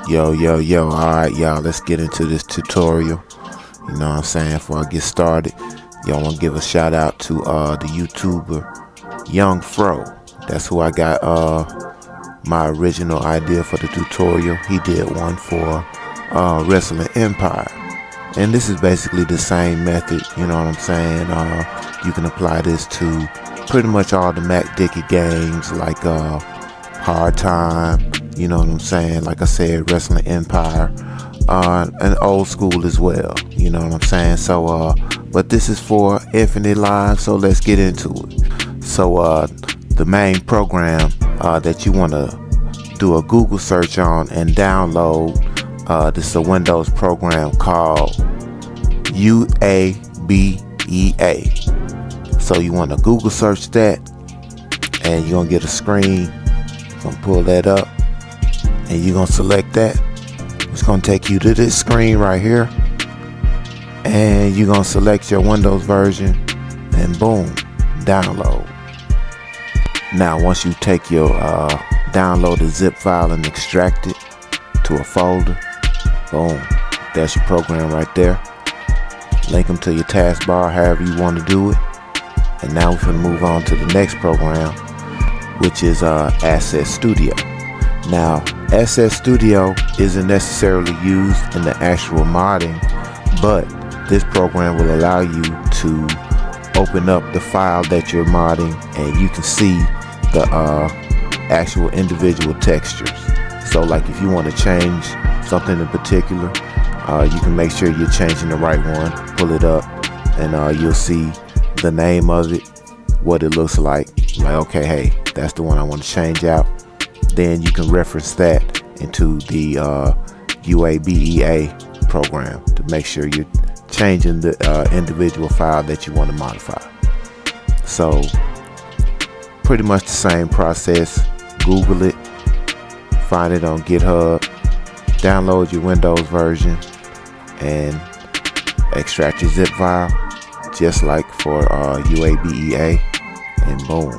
Yo, alright y'all, let's get into this tutorial. You know what I'm saying? Before I get started, y'all want to give a shout out to the YouTuber Young Fro. That's who I got my original idea for the tutorial. He did one for Wrestling Empire, and this is basically the same method. You know what I'm saying? You can apply this to pretty much all the Mac Dickey games like Hard Time. You know what I'm saying? Like I said, Wrestling Empire, and old school as well. You know what I'm saying? So, but this is for Infinite Live, so let's get into it. So, the main program that you want to do a Google search on and download, this is a Windows program called UABEA. So you want to Google search that, and you're gonna get a screen. You're gonna pull that up, and you're gonna select that. It's gonna take you to this screen right here, and you're gonna select your Windows version, and boom, download. Now once you take your downloaded zip file and extract it to a folder, boom, that's your program right there. Link them to your taskbar however you want to do it. And now we're going to move on to the next program, which is Asset Studio. Now, Asset Studio isn't necessarily used in the actual modding, but this program will allow you to open up the file that you're modding, and you can see the actual individual textures. So like if you want to change something in particular, you can make sure you're changing the right one, pull it up, and you'll see the name of it, what it looks like okay, hey, that's the one I want to change out. Then you can reference that into the UABEA program to make sure you're changing the individual file that you want to modify. So pretty much the same process. Google it, find it on GitHub, download your Windows version, and extract your zip file just like for UABEA, and boom,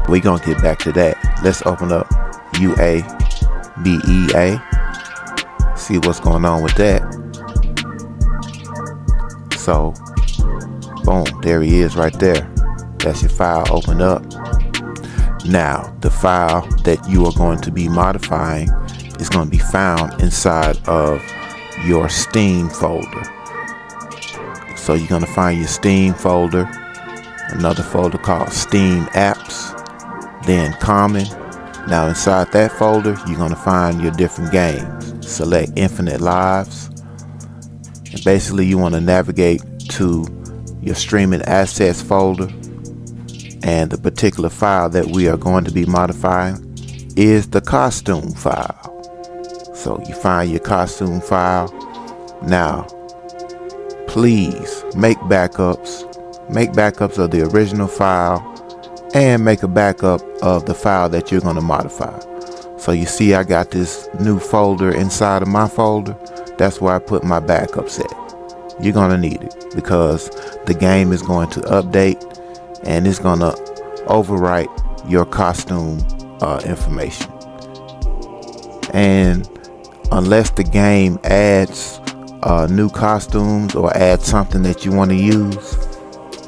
we're gonna get back to that. Let's open up UABEA, see what's going on with that. So boom, there he is right there. That's your file open up. Now the file that you are going to be modifying is going to be found inside of your Steam folder. So you're going to find your Steam folder, another folder called Steam Apps, then Common. Now inside that folder, you're going to find your different games. Select Infinite Lives. And basically you want to navigate to your Streaming Assets folder. And the particular file that we are going to be modifying is the costume file. So you find your costume file. Now, please make backups of the original file, and make a backup of the file that you're going to modify. So you see I got this new folder inside of my folder. That's where I put my backups at. You're going to need it because the game is going to update, and it's going to overwrite your costume information. And unless the game adds new costumes or add something that you want to use,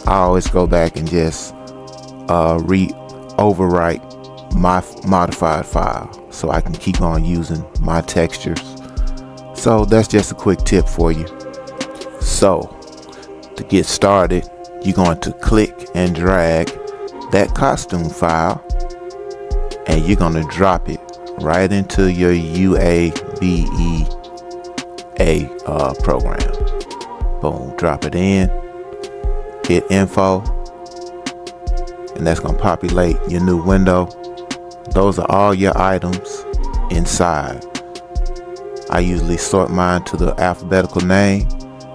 I always go back and just overwrite my modified file so I can keep on using my textures. So that's just a quick tip for you. So to get started, you're going to click and drag that costume file, and you're going to drop it right into your UABEA program. Boom, drop it in, hit info, and that's going to populate your new window. Those are all your items inside. I usually sort mine to the alphabetical name,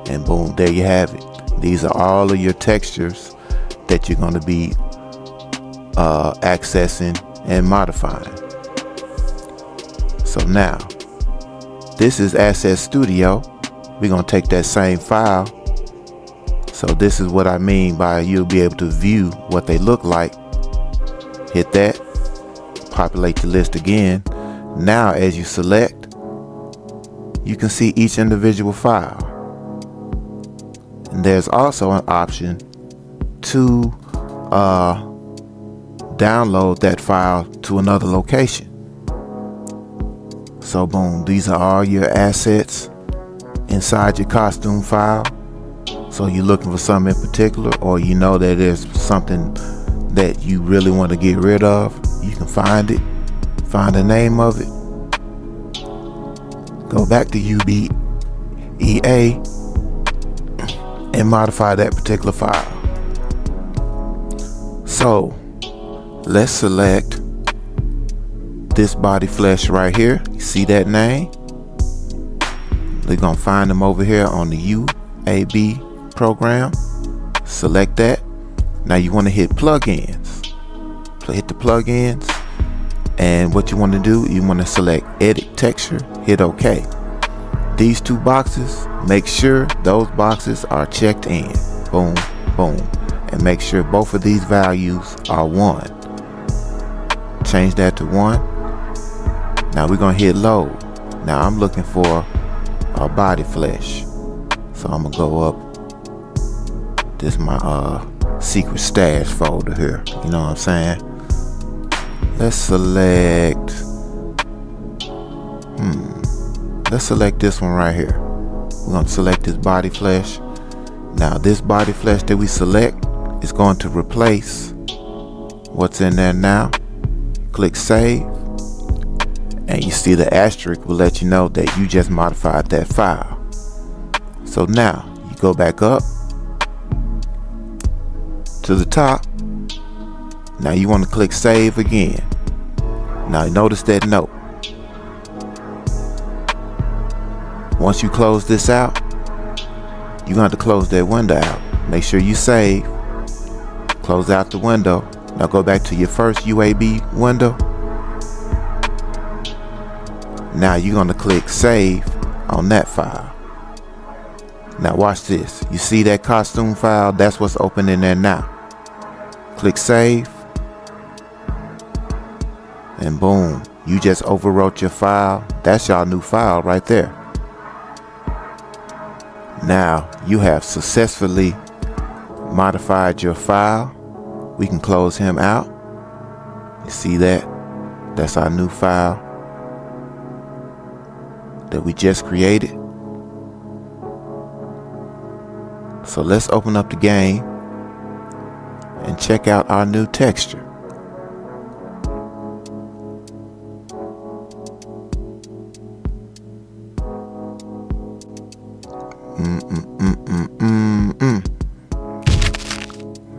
and boom, there you have it. These are all of your textures that you're going to be accessing and modifying. So now, this is Asset Studio. We're going to take that same file. So this is what I mean by you'll be able to view what they look like. Hit that, populate the list again. Now as you select, you can see each individual file. And there's also an option to download that file to another location. So boom, these are all your assets inside your costume file. So you're looking for something in particular, or you know that there's something that you really want to get rid of, you can find it, find the name of it, go back to UABEA and modify that particular file. So let's select this body flesh right here. You see that name? We're gonna find them over here on the UABEA program. Select that. Now you want to hit plugins. Hit the plugins, and what you want to do, you want to select edit texture, hit OK. These two boxes, make sure those boxes are checked in. Boom, boom. And make sure both of these values are 1. Change that to 1. Now we're gonna hit load. Now I'm looking for a body flesh, so I'm gonna go up. This is my secret stash folder here. You know what I'm saying? Let's select let's select this one right here. We're gonna select this body flesh. Now this body flesh that we select is going to replace what's in there now. Click save, and you see the asterisk will let you know that you just modified that file. So now you go back up to the top. Now you want to click save again. Now notice that note. Once you close this out, you're going to have to close that window out. Make sure you save. Close out the window. Now go back to your first UABEA window. Now you're going to click save on that file. Now watch this. You see that costume file? That's what's open in there now. Click save, and boom, you just overwrote your file. That's your new file right there. Now you have successfully modified your file. We can close him out. You see that? That's our new file that we just created. So let's open up the game and check out our new texture.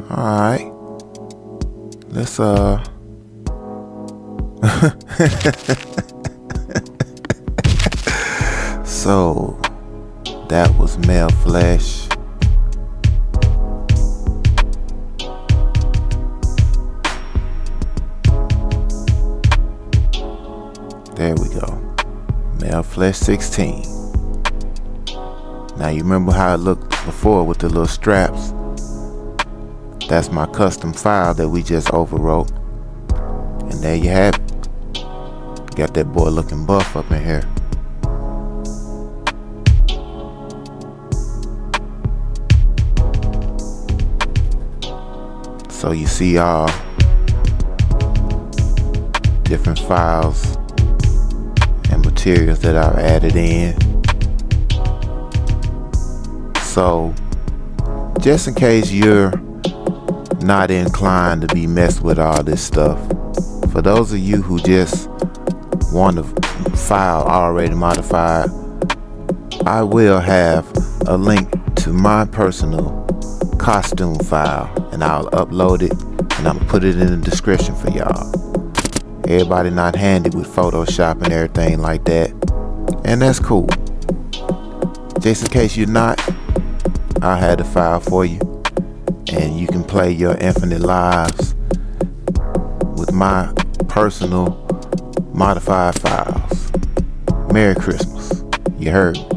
Alright. Let's so that was male flesh. There we go. Male flesh 16. Now you remember how it looked before with the little straps? That's my custom file that we just overwrote. And there you have it. Got that boy looking buff up in here. So you see all different files and materials that I've added in. So just in case you're not inclined to be messed with all this stuff, for those of you who just want a file already modified, I will have a link to my personal costume file, and I'll upload it and I'm gonna put it in the description for y'all. Everybody not handy with Photoshop and everything like that, and that's cool. Just in case you're not, I'll have the file for you, and you can play your infinite lives with my personal modified files. Merry Christmas. You heard me.